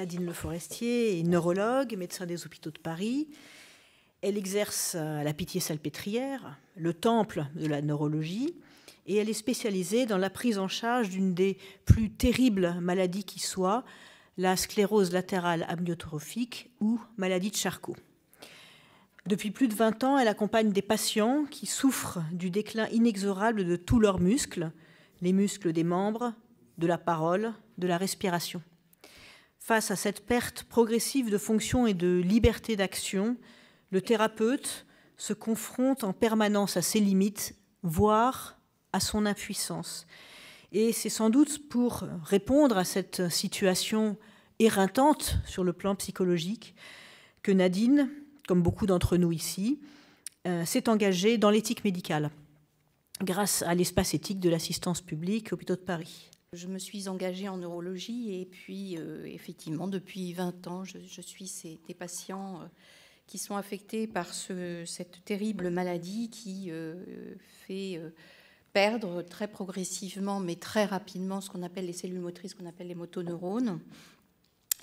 Nadine Le Forestier est neurologue, médecin des hôpitaux de Paris. Elle exerce à la Pitié-Salpêtrière, le temple de la neurologie, et elle est spécialisée dans la prise en charge d'une des plus terribles maladies qui soit, la sclérose latérale amyotrophique ou maladie de Charcot. Depuis plus de 20 ans, elle accompagne des patients qui souffrent du déclin inexorable de tous leurs muscles, les muscles des membres, de la parole, de la respiration. Face à cette perte progressive de fonction et de liberté d'action, le thérapeute se confronte en permanence à ses limites, voire à son impuissance. Et c'est sans doute pour répondre à cette situation éreintante sur le plan psychologique que Nadine, comme beaucoup d'entre nous ici, s'est engagée dans l'éthique médicale, grâce à l'espace éthique de l'assistance publique aux hôpitaux de Paris. Je me suis engagée en neurologie et puis, effectivement, depuis 20 ans, je suis des patients qui sont affectés par cette terrible maladie qui fait perdre très progressivement, mais très rapidement, ce qu'on appelle les cellules motrices, ce qu'on appelle les motoneurones,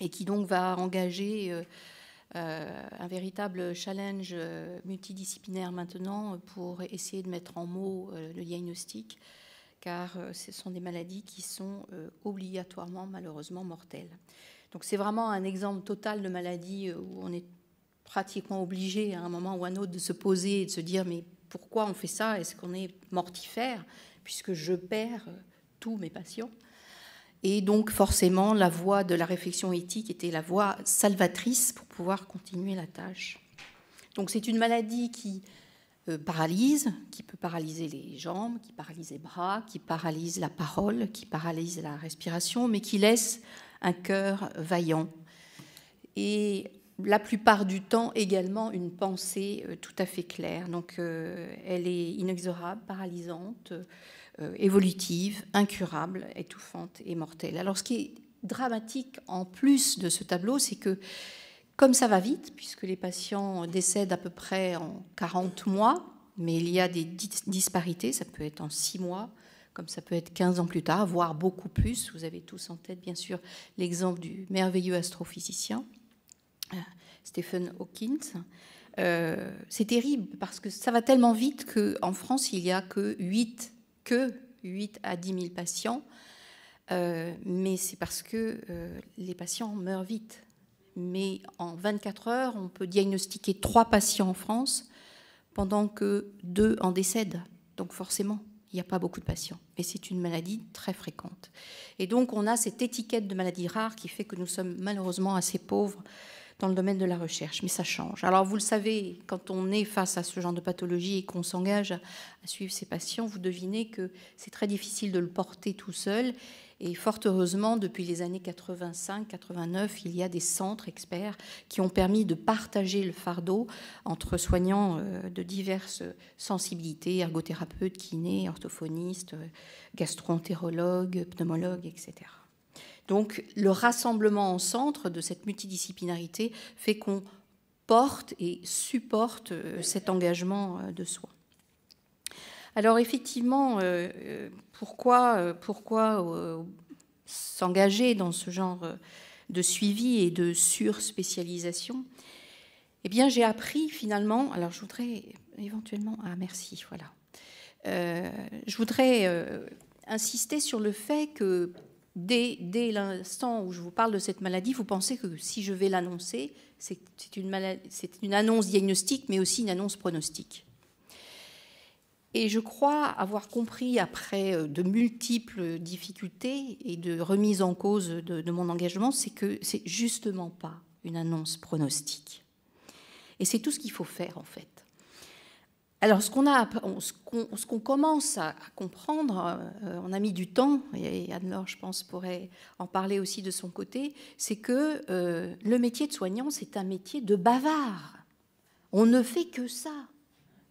et qui donc va engager un véritable challenge multidisciplinaire maintenant pour essayer de mettre en mots le diagnostic, car ce sont des maladies qui sont obligatoirement, malheureusement, mortelles. Donc c'est vraiment un exemple total de maladie où on est pratiquement obligé à un moment ou à un autre de se poser et de se dire mais pourquoi on fait ça? Est-ce qu'on est mortifère puisque je perds tous mes patients? Et donc, forcément, la voie de la réflexion éthique était la voie salvatrice pour pouvoir continuer la tâche. Donc, c'est une maladie qui paralyse, qui peut paralyser les jambes, qui paralyse les bras, qui paralyse la parole, qui paralyse la respiration, mais qui laisse un cœur vaillant. Et la plupart du temps, également, une pensée tout à fait claire. Donc, elle est inexorable, paralysante, évolutive, incurable, étouffante et mortelle. Alors ce qui est dramatique en plus de ce tableau, c'est que comme ça va vite, puisque les patients décèdent à peu près en 40 mois, mais il y a des disparités, ça peut être en 6 mois, comme ça peut être 15 ans plus tard, voire beaucoup plus. Vous avez tous en tête, bien sûr, l'exemple du merveilleux astrophysicien Stephen Hawking. C'est terrible, parce que ça va tellement vite qu'en France, il n'y a que 8 à 10 000 patients, mais c'est parce que les patients meurent vite. Mais en 24 heures, on peut diagnostiquer 3 patients en France, pendant que 2 en décèdent. Donc forcément, il n'y a pas beaucoup de patients. Mais c'est une maladie très fréquente. Et donc on a cette étiquette de maladie rare qui fait que nous sommes malheureusement assez pauvres dans le domaine de la recherche, mais ça change. Alors vous le savez, quand on est face à ce genre de pathologie et qu'on s'engage à suivre ces patients, vous devinez que c'est très difficile de le porter tout seul. Et fort heureusement, depuis les années 85-89, il y a des centres experts qui ont permis de partager le fardeau entre soignants de diverses sensibilités, ergothérapeutes, kinés, orthophonistes, gastro-entérologues, pneumologues, etc. Donc le rassemblement en centre de cette multidisciplinarité fait qu'on porte et supporte cet engagement de soi. Alors effectivement, pourquoi s'engager dans ce genre de suivi et de surspécialisation? Eh bien, j'ai appris finalement, alors je voudrais éventuellement... Ah merci, voilà. Je voudrais insister sur le fait que dès l'instant où je vous parle de cette maladie, vous pensez que si je vais l'annoncer, c'est une annonce diagnostique, mais aussi une annonce pronostique. Et je crois avoir compris, après de multiples difficultés et de remise en cause de mon engagement, c'est que c'est justement pas une annonce pronostique. Et c'est tout ce qu'il faut faire, en fait. Alors, ce qu'on commence à comprendre, on a mis du temps, et Anne-Laure, je pense, pourrait en parler aussi de son côté, c'est que le métier de soignant, c'est un métier de bavard. On ne fait que ça.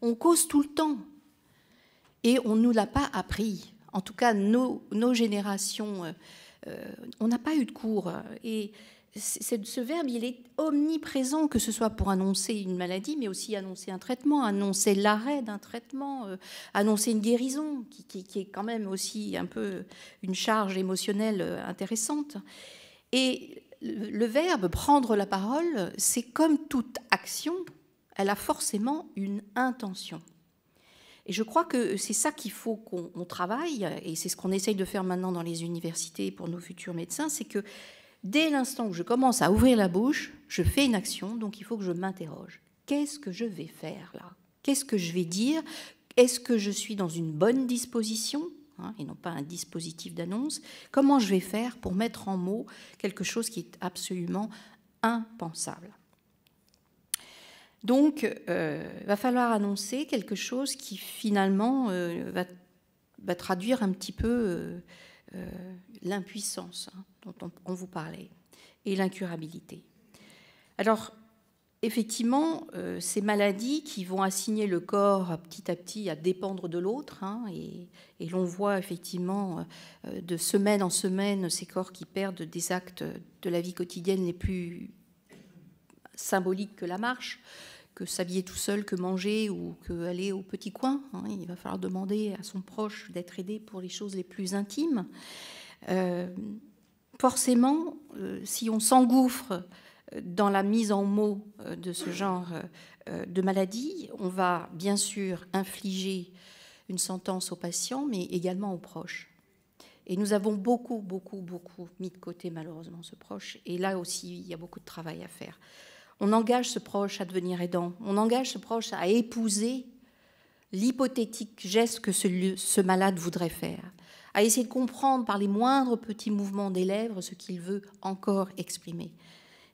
On cause tout le temps. Et on ne nous l'a pas appris. En tout cas, nos générations, on n'a pas eu de cours. Et ce verbe, il est omniprésent, que ce soit pour annoncer une maladie, mais aussi annoncer un traitement, annoncer l'arrêt d'un traitement, annoncer une guérison, qui est quand même aussi un peu une charge émotionnelle intéressante. Et le verbe prendre la parole, c'est comme toute action, elle a forcément une intention. Et je crois que c'est ça qu'il faut qu'on travaille, et c'est ce qu'on essaye de faire maintenant dans les universités pour nos futurs médecins, c'est que dès l'instant où je commence à ouvrir la bouche, je fais une action, donc il faut que je m'interroge. Qu'est-ce que je vais faire là? Qu'est-ce que je vais dire? Est-ce que je suis dans une bonne disposition, hein, et non pas un dispositif d'annonce? Comment je vais faire pour mettre en mots quelque chose qui est absolument impensable? Donc, va falloir annoncer quelque chose qui finalement va traduire un petit peu l'impuissance, hein, dont on vous parlait, et l'incurabilité. Alors, effectivement, ces maladies qui vont assigner le corps petit à petit à dépendre de l'autre, hein, et l'on voit effectivement de semaine en semaine ces corps qui perdent des actes de la vie quotidienne les plus symboliques que la marche, que s'habiller tout seul, que manger ou que aller au petit coin, hein. Il va falloir demander à son proche d'être aidé pour les choses les plus intimes. Forcément, si on s'engouffre dans la mise en mots de ce genre de maladie, on va bien sûr infliger une sentence aux patients, mais également aux proches. Et nous avons beaucoup mis de côté malheureusement ce proche. Et là aussi, il y a beaucoup de travail à faire. On engage ce proche à devenir aidant. On engage ce proche à épouser l'hypothétique geste que ce malade voudrait faire, à essayer de comprendre par les moindres petits mouvements des lèvres ce qu'il veut encore exprimer.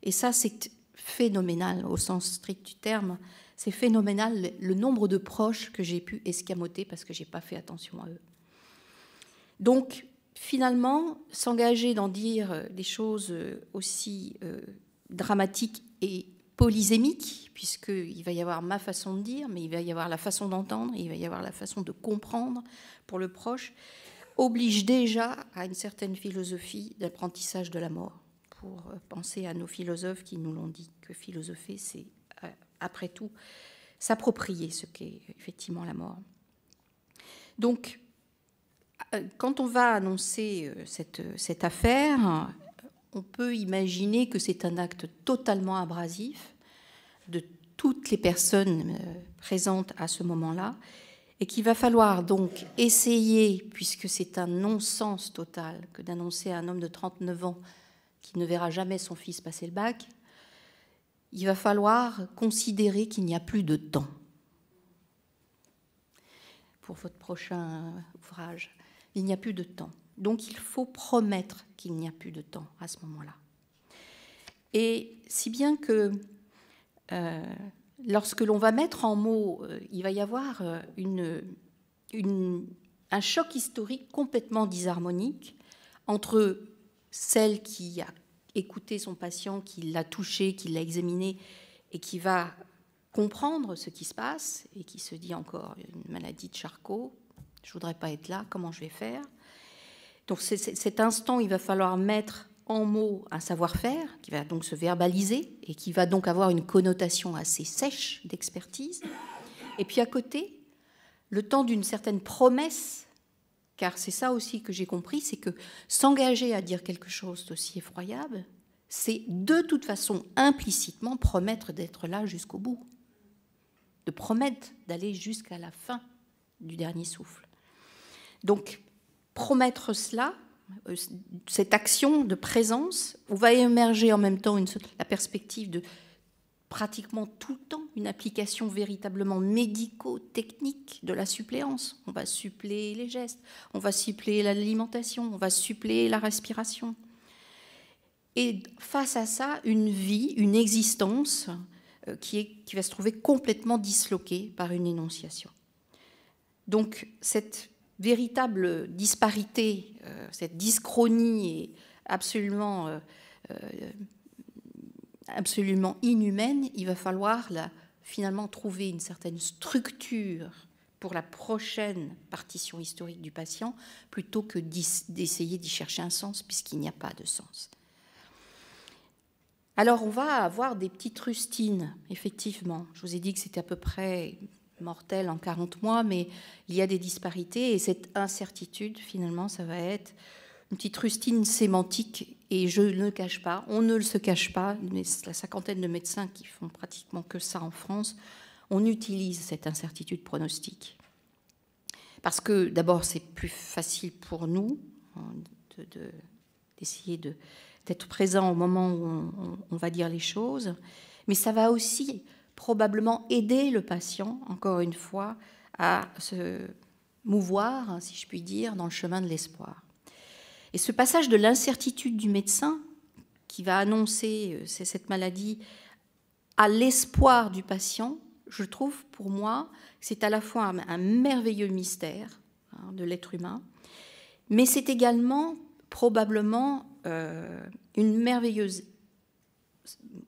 Et ça, c'est phénoménal au sens strict du terme. C'est phénoménal le nombre de proches que j'ai pu escamoter parce que je n'ai pas fait attention à eux. Donc, finalement, s'engager d'en dire des choses aussi dramatiques et polysémiques, puisqu'il va y avoir ma façon de dire, mais il va y avoir la façon d'entendre, il va y avoir la façon de comprendre pour le proche, oblige déjà à une certaine philosophie d'apprentissage de la mort, pour penser à nos philosophes qui nous l'ont dit, que philosopher, c'est après tout s'approprier ce qu'est effectivement la mort. Donc, quand on va annoncer cette affaire, on peut imaginer que c'est un acte totalement abrasif de toutes les personnes présentes à ce moment-là, et qu'il va falloir donc essayer, puisque c'est un non-sens total que d'annoncer à un homme de 39 ans qui ne verra jamais son fils passer le bac, il va falloir considérer qu'il n'y a plus de temps pour votre prochain ouvrage. Il n'y a plus de temps. Donc il faut promettre qu'il n'y a plus de temps à ce moment-là. Et si bien que lorsque l'on va mettre en mots, il va y avoir un choc historique complètement disharmonique entre celle qui a écouté son patient, qui l'a touché, qui l'a examiné et qui va comprendre ce qui se passe et qui se dit encore une maladie de Charcot, je ne voudrais pas être là, comment je vais faire? Donc cet instant, il va falloir mettre en mots un savoir-faire qui va donc se verbaliser et qui va donc avoir une connotation assez sèche d'expertise. Et puis à côté, le temps d'une certaine promesse, car c'est ça aussi que j'ai compris, c'est que s'engager à dire quelque chose d'aussi effroyable, c'est de toute façon implicitement promettre d'être là jusqu'au bout, de promettre d'aller jusqu'à la fin du dernier souffle. Donc, promettre cela, cette action de présence, où va émerger en même temps la perspective de pratiquement tout le temps une application véritablement médico-technique de la suppléance. On va suppléer les gestes, on va suppléer l'alimentation, on va suppléer la respiration. Et face à ça, une vie, une existence qui va se trouver complètement disloquée par une énonciation. Donc cette véritable disparité, cette dyschronie est absolument inhumaine. Il va falloir finalement trouver une certaine structure pour la prochaine partition historique du patient, plutôt que d'essayer d'y chercher un sens, puisqu'il n'y a pas de sens. Alors on va avoir des petites rustines, effectivement. Je vous ai dit que c'était à peu près mortel en 40 mois, mais il y a des disparités, et cette incertitude, finalement, ça va être une petite rustine sémantique et je ne le cache pas, on ne se cache pas, mais la cinquantaine de médecins qui font pratiquement que ça en France, on utilise cette incertitude pronostique. Parce que d'abord, c'est plus facile pour nous d'essayer d'être présent au moment où on va dire les choses, mais ça va aussi probablement aider le patient, encore une fois, à se mouvoir, si je puis dire, dans le chemin de l'espoir. Et ce passage de l'incertitude du médecin qui va annoncer cette maladie à l'espoir du patient, je trouve pour moi, c'est à la fois un merveilleux mystère de l'être humain, mais c'est également probablement une merveilleuse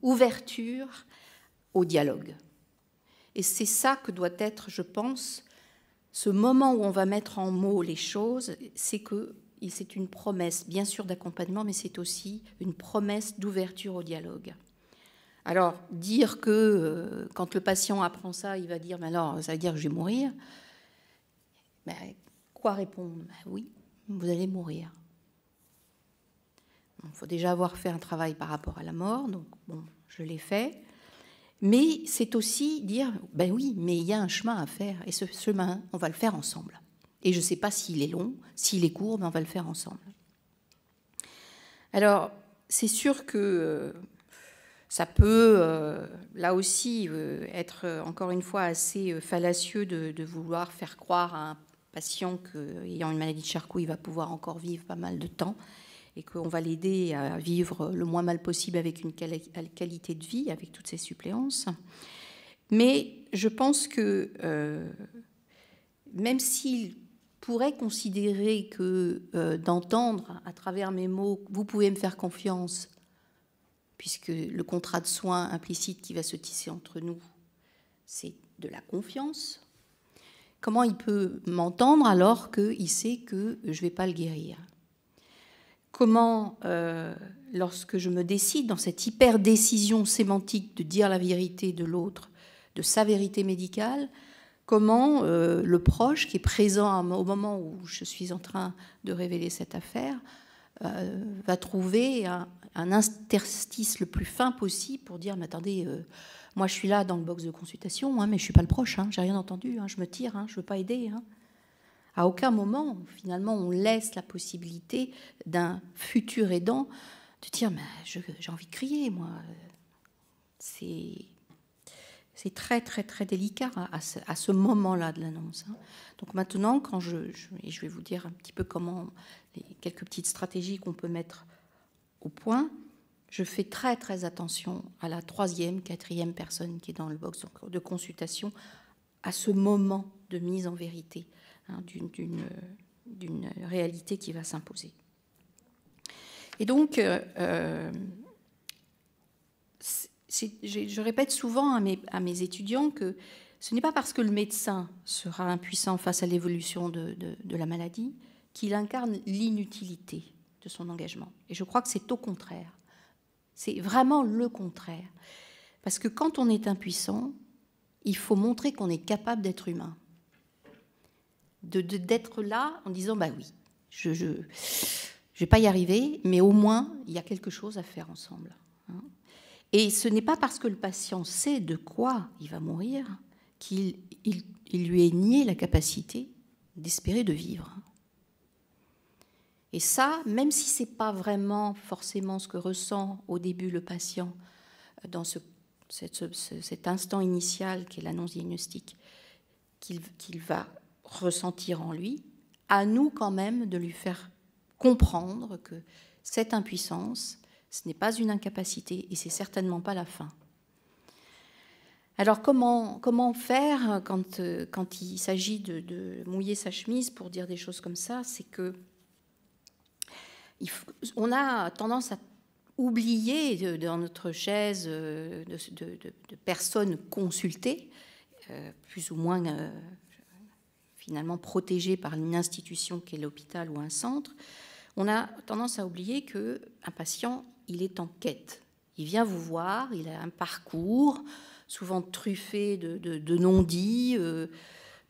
ouverture au dialogue. Et c'est ça que doit être, je pense, ce moment où on va mettre en mots les choses, c'est une promesse, bien sûr, d'accompagnement, mais c'est aussi une promesse d'ouverture au dialogue. Alors, dire que quand le patient apprend ça, il va dire « mais alors, ça veut dire que je vais mourir », ben, quoi répondre? Ben, oui, vous allez mourir. Il faut déjà avoir fait un travail par rapport à la mort, donc bon, je l'ai fait. Mais c'est aussi dire, ben oui, mais il y a un chemin à faire, et ce chemin, on va le faire ensemble. Et je ne sais pas s'il est long, s'il est court, mais on va le faire ensemble. Alors, c'est sûr que ça peut, là aussi, être, encore une fois, assez fallacieux de vouloir faire croire à un patient qu'ayant une maladie de Charcot, il va pouvoir encore vivre pas mal de temps, et qu'on va l'aider à vivre le moins mal possible avec une qualité de vie, avec toutes ces suppléances. Mais je pense que même s'il pourrait considérer que d'entendre à travers mes mots « vous pouvez me faire confiance », puisque le contrat de soins implicite qui va se tisser entre nous, c'est de la confiance, comment il peut m'entendre alors qu'il sait que je ne vais pas le guérir ? Comment, lorsque je me décide dans cette hyper-décision sémantique de dire la vérité de l'autre, de sa vérité médicale, comment le proche qui est présent au moment où je suis en train de révéler cette affaire va trouver un interstice le plus fin possible pour dire « mais attendez, moi je suis là dans le box de consultation, mais je ne suis pas le proche, j'ai rien entendu, je me tire, je ne veux pas aider ». À aucun moment, finalement, on laisse la possibilité d'un futur aidant de dire mais j'ai envie de crier, moi. C'est très, très, très délicat à ce moment-là de l'annonce. Donc maintenant, quand et je vais vous dire un petit peu comment, quelques petites stratégies qu'on peut mettre au point, je fais très, très attention à la 3e, 4e personne qui est dans le box de consultation, à ce moment de mise en vérité. D'une réalité qui va s'imposer. Et donc, je répète souvent à mes étudiants que ce n'est pas parce que le médecin sera impuissant face à l'évolution de la maladie qu'il incarne l'inutilité de son engagement. Et je crois que c'est au contraire. C'est vraiment le contraire. Parce que quand on est impuissant, il faut montrer qu'on est capable d'être humain. D'être là en disant bah oui, je vais pas y arriver, mais au moins il y a quelque chose à faire ensemble. Et ce n'est pas parce que le patient sait de quoi il va mourir qu'il lui est nié la capacité d'espérer de vivre. Et ça, même si c'est pas vraiment forcément ce que ressent au début le patient dans cet instant initial qui est l'annonce diagnostique, qu'il va ressentir en lui, à nous quand même de lui faire comprendre que cette impuissance, ce n'est pas une incapacité et c'est certainement pas la fin. Alors comment faire quand il s'agit de mouiller sa chemise pour dire des choses comme ça? C'est que on a tendance à oublier dans notre chaise de personnes consultées, plus ou moins finalement protégé par une institution qui est l'hôpital ou un centre, on a tendance à oublier qu'un patient, il est en quête. Il vient vous voir, il a un parcours, souvent truffé de non-dits,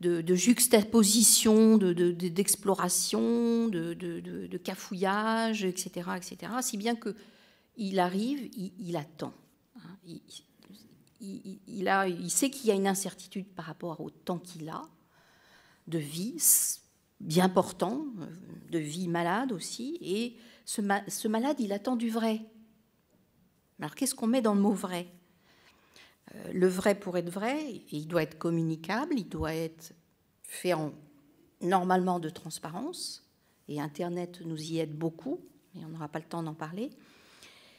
de juxtaposition, d'exploration, de cafouillage, etc., etc. Si bien qu'il arrive, il attend. Hein, il sait qu'il y a une incertitude par rapport au temps qu'il a, de vie bien portant, de vie malade aussi, et ce malade, il attend du vrai. Alors qu'est-ce qu'on met dans le mot vrai ? Le vrai, pour être vrai, il doit être communicable, il doit être fait normalement de transparence, et Internet nous y aide beaucoup, mais on n'aura pas le temps d'en parler.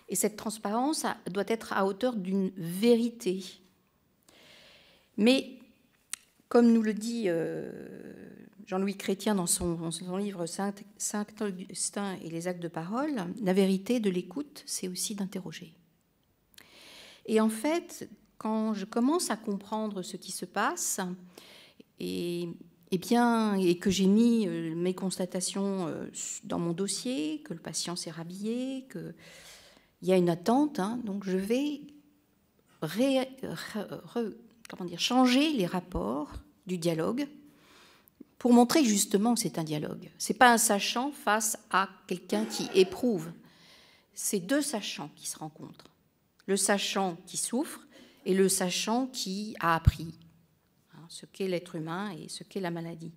Et cette transparence doit être à hauteur d'une vérité. Mais, comme nous le dit Jean-Louis Chrétien dans son livre Saint-Augustin et les actes de parole, la vérité de l'écoute, c'est aussi d'interroger. Et en fait, quand je commence à comprendre ce qui se passe, et que j'ai mis mes constatations dans mon dossier, que le patient s'est rhabillé, qu'il y a une attente, hein, donc je vais changer les rapports du dialogue pour montrer justement que c'est un dialogue. Ce n'est pas un sachant face à quelqu'un qui éprouve. C'est deux sachants qui se rencontrent. Le sachant qui souffre et le sachant qui a appris ce qu'est l'être humain et ce qu'est la maladie.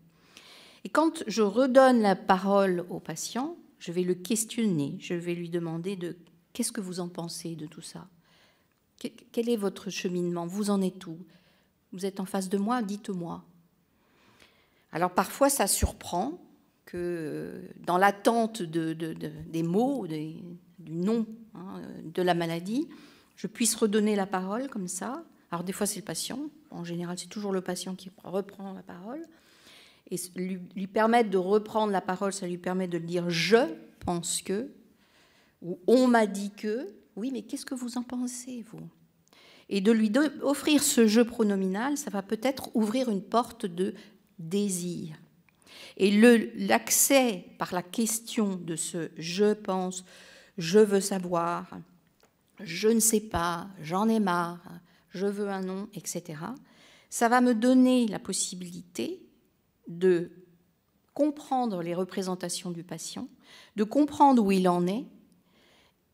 Et quand je redonne la parole au patient, je vais le questionner, je vais lui demander qu'est-ce que vous en pensez de tout ça ? Quel est votre cheminement ? Vous en êtes où ? Vous êtes en face de moi ? Dites-moi. Alors parfois, ça surprend que dans l'attente des mots, du nom de la maladie, je puisse redonner la parole comme ça. Alors des fois, c'est le patient. En général, c'est toujours le patient qui reprend la parole. Et lui permettre de reprendre la parole, ça lui permet de dire « je pense que » ou « on m'a dit que ». Oui, mais qu'est-ce que vous en pensez, vous ? Et de lui offrir ce jeu pronominal, ça va peut-être ouvrir une porte de désir. Et l'accès par la question de ce « je pense »,« je veux savoir »,« je ne sais pas »,« j'en ai marre »,« je veux un nom », etc., ça va me donner la possibilité de comprendre les représentations du patient, de comprendre où il en est,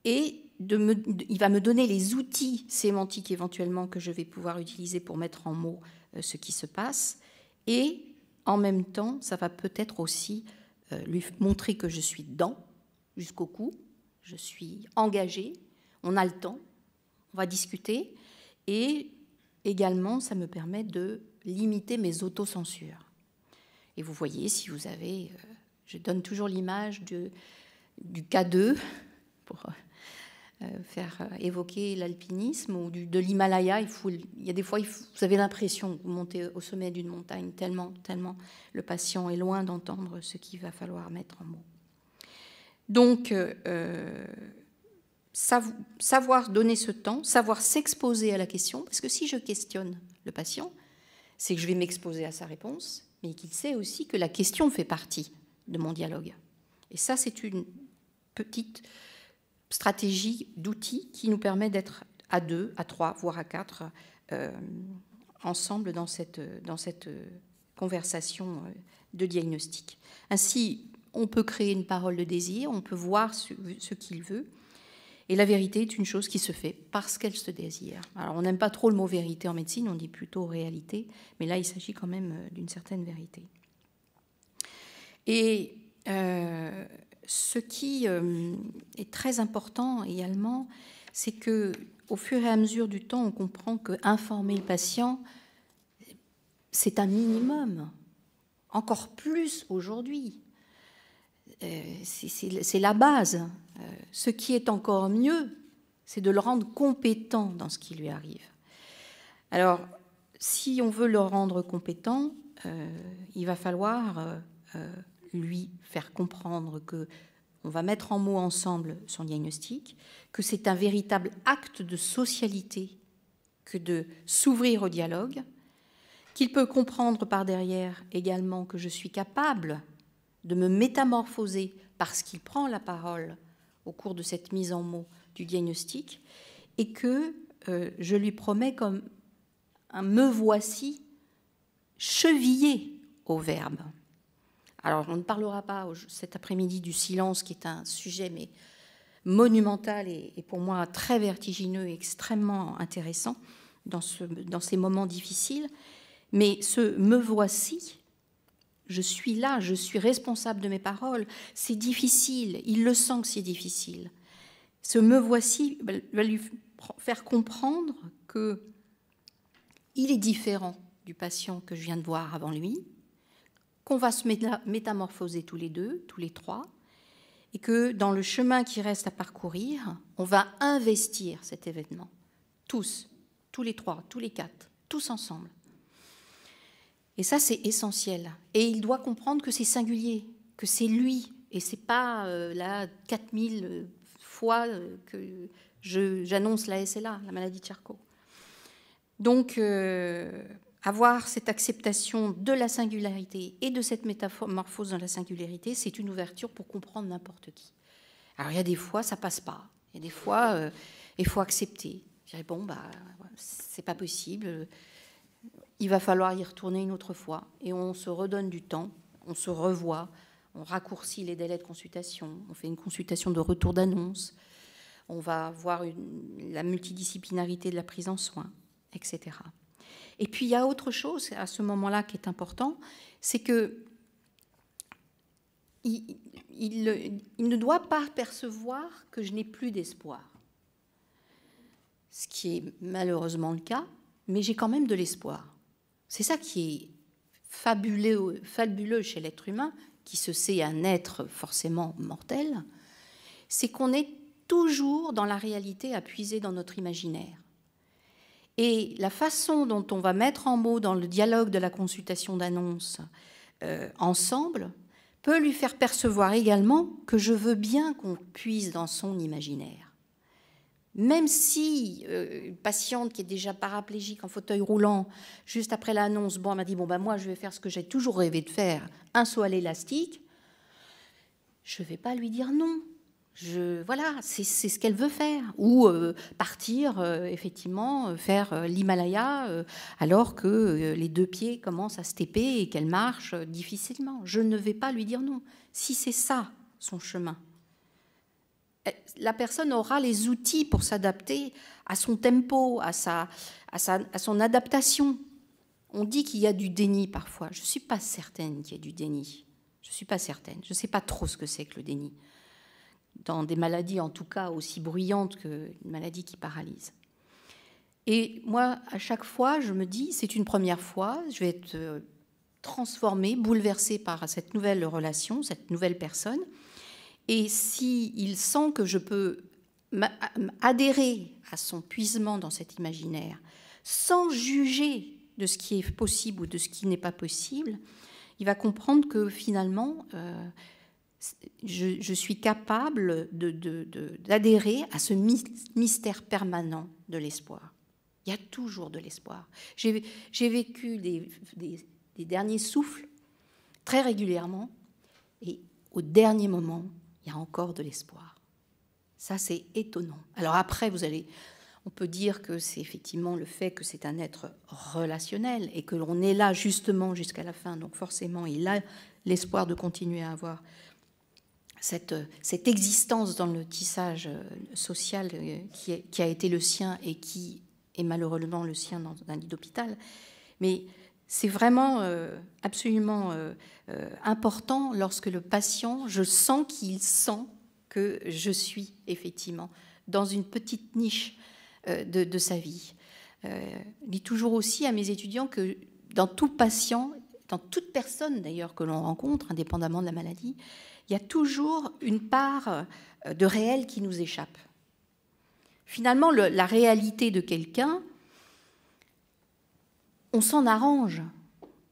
et il va me donner les outils sémantiques éventuellement que je vais pouvoir utiliser pour mettre en mots ce qui se passe, et en même temps, ça va peut-être aussi lui montrer que je suis dedans, jusqu'au cou, je suis engagée, on a le temps, on va discuter, et également, ça me permet de limiter mes autocensures. Et vous voyez, si vous avez... je donne toujours l'image du K2 pour faire évoquer l'alpinisme, ou de l'Himalaya. Il y a des fois, vous avez l'impression que vous montez au sommet d'une montagne, tellement le patient est loin d'entendre ce qu'il va falloir mettre en mots. Donc, savoir donner ce temps, savoir s'exposer à la question, parce que si je questionne le patient, c'est que je vais m'exposer à sa réponse, mais qu'il sait aussi que la question fait partie de mon dialogue. Et ça, c'est une petite stratégie d'outils qui nous permet d'être à 2, à 3, voire à 4 ensemble dans cette conversation de diagnostic. Ainsi, on peut créer une parole de désir, on peut voir ce qu'il veut, et la vérité est une chose qui se fait parce qu'elle se désire. Alors, on n'aime pas trop le mot vérité en médecine, on dit plutôt réalité, mais là, il s'agit quand même d'une certaine vérité. Et ce qui est très important également, c'est qu'au fur et à mesure du temps, on comprend qu'informer le patient, c'est un minimum, encore plus aujourd'hui. C'est la base. Ce qui est encore mieux, c'est de le rendre compétent dans ce qui lui arrive. Alors, si on veut le rendre compétent, il va falloir lui faire comprendre qu'on va mettre en mots ensemble son diagnostic, que c'est un véritable acte de socialité que de s'ouvrir au dialogue, qu'il peut comprendre par derrière également que je suis capable de me métamorphoser parce qu'il prend la parole au cours de cette mise en mots du diagnostic, et que je lui promets comme un « me voici » chevillé au verbe. Alors, on ne parlera pas cet après-midi du silence, qui est un sujet mais monumental et pour moi très vertigineux et extrêmement intéressant dans ces moments difficiles. Mais ce « me voici », je suis là, je suis responsable de mes paroles, c'est difficile, il le sent que c'est difficile. Ce « me voici » va lui faire comprendre qu'il est différent du patient que je viens de voir avant lui, qu'on va se métamorphoser tous les deux, tous les trois, et que dans le chemin qui reste à parcourir, on va investir cet événement. Tous les trois, tous les quatre, tous ensemble. Et ça, c'est essentiel. Et il doit comprendre que c'est singulier, que c'est lui, et c'est pas là 4000 fois que j'annonce la SLA, la maladie de Charcot. Donc, avoir cette acceptation de la singularité et de cette métamorphose dans la singularité, c'est une ouverture pour comprendre n'importe qui. Alors, il y a des fois, ça passe pas. Il y a des fois, il faut accepter. Je dirais, bon, c'est pas possible. Il va falloir y retourner une autre fois. Et on se redonne du temps, on se revoit, on raccourcit les délais de consultation, on fait une consultation de retour d'annonce, on va voir la multidisciplinarité de la prise en soin, etc. Et puis, il y a autre chose à ce moment-là qui est important, c'est que il ne doit pas percevoir que je n'ai plus d'espoir. Ce qui est malheureusement le cas, mais j'ai quand même de l'espoir. C'est ça qui est fabuleux chez l'être humain, qui se sait un être forcément mortel, c'est qu'on est toujours dans la réalité à puiser dans notre imaginaire. Et la façon dont on va mettre en mots dans le dialogue de la consultation d'annonce ensemble peut lui faire percevoir également que je veux bien qu'on puise dans son imaginaire. Même si une patiente qui est déjà paraplégique en fauteuil roulant, juste après l'annonce, elle m'a dit, moi je vais faire ce que j'ai toujours rêvé de faire, un saut à l'élastique, je ne vais pas lui dire non. Voilà, c'est ce qu'elle veut faire. Ou partir, effectivement, faire l'Himalaya alors que les deux pieds commencent à se taper et qu'elle marche difficilement. Je ne vais pas lui dire non. Si c'est ça, son chemin, la personne aura les outils pour s'adapter à son tempo, à son adaptation. On dit qu'il y a du déni parfois. Je ne suis pas certaine qu'il y ait du déni. Je ne suis pas certaine. Je ne sais pas trop ce que c'est que le déni. Dans des maladies, en tout cas, aussi bruyantes qu'une maladie qui paralyse. Et moi, à chaque fois, je me dis, c'est une première fois, je vais être transformée, bouleversée par cette nouvelle relation, cette nouvelle personne. Et s'il sent que je peux adhérer à son puisement dans cet imaginaire, sans juger de ce qui est possible ou de ce qui n'est pas possible, il va comprendre que finalement, je suis capable d'adhérer à ce mystère permanent de l'espoir. Il y a toujours de l'espoir. J'ai vécu des derniers souffles très régulièrement, et au dernier moment, il y a encore de l'espoir. Ça, c'est étonnant. Alors après, on peut dire que c'est effectivement le fait que c'est un être relationnel et que l'on est là justement jusqu'à la fin. Donc forcément, il a l'espoir de continuer à avoir cette existence dans le tissage social qui a été le sien et qui est malheureusement le sien dans un lit d'hôpital. Mais c'est vraiment absolument important lorsque le patient, je sens qu'il sent que je suis effectivement dans une petite niche de sa vie. Je dis toujours aussi à mes étudiants que dans tout patient, dans toute personne d'ailleurs que l'on rencontre, indépendamment de la maladie, il y a toujours une part de réel qui nous échappe. Finalement, la réalité de quelqu'un, on s'en arrange.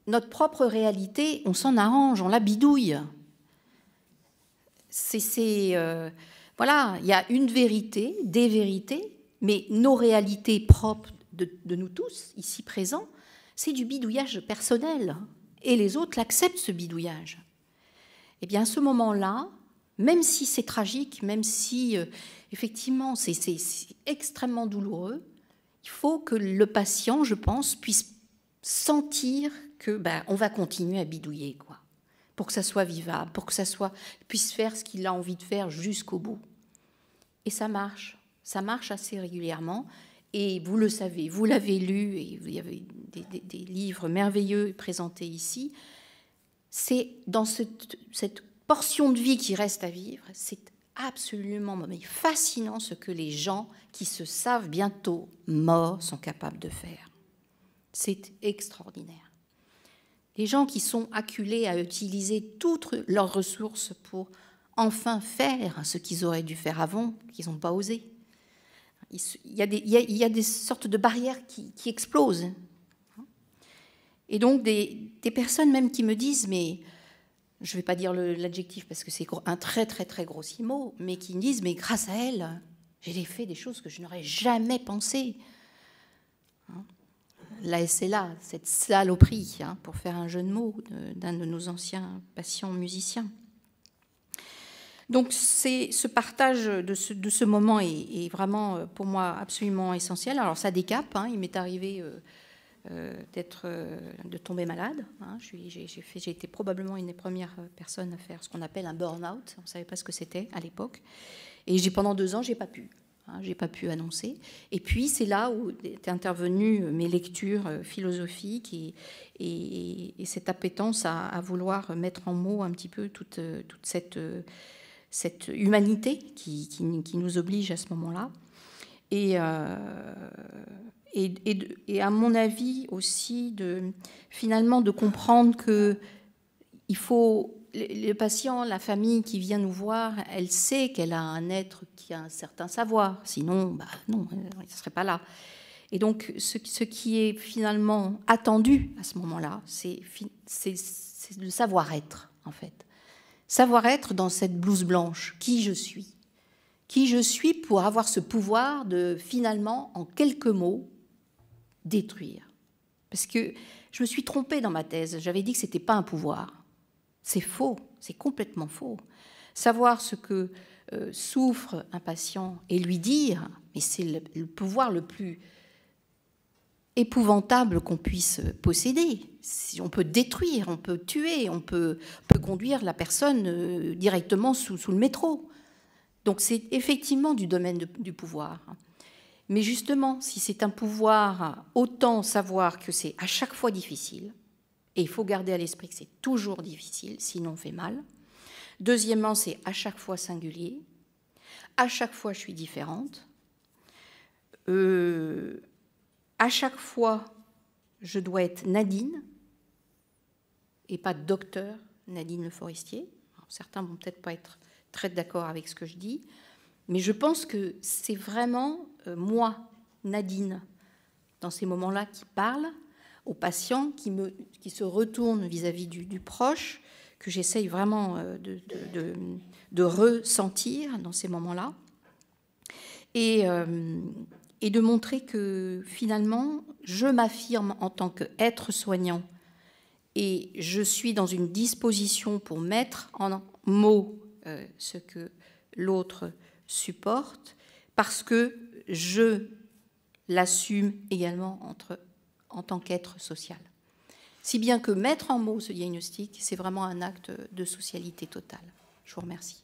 Notre propre réalité, on s'en arrange, on la bidouille. Voilà, il y a une vérité, des vérités, mais nos réalités propres de nous tous, ici présents, c'est du bidouillage personnel. Et les autres l'acceptent, ce bidouillage. Eh bien, à ce moment-là, même si c'est tragique, même si, effectivement, c'est extrêmement douloureux, il faut que le patient, je pense, puisse sentir que on va continuer à bidouiller, quoi, pour que ça soit vivable, pour que ça puisse faire ce qu'il a envie de faire jusqu'au bout. Et ça marche assez régulièrement. Et vous le savez, vous l'avez lu, et il y avait des livres merveilleux présentés ici. C'est dans cette portion de vie qui reste à vivre, c'est absolument fascinant ce que les gens qui se savent bientôt morts sont capables de faire. C'est extraordinaire. Les gens qui sont acculés à utiliser toutes leurs ressources pour enfin faire ce qu'ils auraient dû faire avant, qu'ils n'ont pas osé. Il y a des sortes de barrières qui explosent. Et donc des personnes même qui me disent, mais je ne vais pas dire l'adjectif parce que c'est un très très très grossier mot, mais qui me disent, mais grâce à elle, j'ai fait des choses que je n'aurais jamais pensées. La SLA, cette saloperie, pour faire un jeu de mots d'un de nos anciens patients musiciens. Donc ce partage de ce moment est vraiment pour moi absolument essentiel. Alors ça décape, il m'est arrivé de tomber malade. J'ai été probablement une des premières personnes à faire ce qu'on appelle un burn-out. On ne savait pas ce que c'était à l'époque. Et pendant 2 ans, j'ai pas pu annoncer. Et puis c'est là où étaient intervenues mes lectures philosophiques et cette appétence à vouloir mettre en mots un petit peu toute cette humanité qui nous oblige à ce moment-là. Et à mon avis aussi, finalement, de comprendre que il faut... Le patient, la famille qui vient nous voir, elle sait qu'elle a un être qui a un certain savoir. Sinon, non, elle ne serait pas là. Et donc, ce qui est finalement attendu à ce moment-là, c'est le savoir-être, en fait. Savoir-être dans cette blouse blanche, qui je suis. Qui je suis pour avoir ce pouvoir de, finalement, en quelques mots, détruire. Parce que je me suis trompée dans ma thèse. J'avais dit que ce n'était pas un pouvoir. C'est faux, c'est complètement faux. Savoir ce que souffre un patient et lui dire, mais c'est le pouvoir le plus épouvantable qu'on puisse posséder. On peut détruire, on peut tuer, on peut conduire la personne directement sous le métro. Donc c'est effectivement du domaine du pouvoir. Mais justement, si c'est un pouvoir, autant savoir que c'est à chaque fois difficile, et il faut garder à l'esprit que c'est toujours difficile, sinon on fait mal. Deuxièmement, c'est à chaque fois singulier. À chaque fois, je suis différente. À chaque fois, je dois être Nadine, et pas docteur Nadine Le Forestier. Alors, certains vont peut-être pas être très d'accord avec ce que je dis, mais je pense que c'est vraiment moi, Nadine, dans ces moments-là, qui parle aux patients, qui se retourne vis-à-vis du proche, que j'essaye vraiment de ressentir dans ces moments-là, et de montrer que finalement, je m'affirme en tant qu'être soignant, et je suis dans une disposition pour mettre en mots ce que l'autre supporte, parce que je l'assume également en tant qu'être social. Si bien que mettre en mots ce diagnostic, c'est vraiment un acte de socialité totale. Je vous remercie.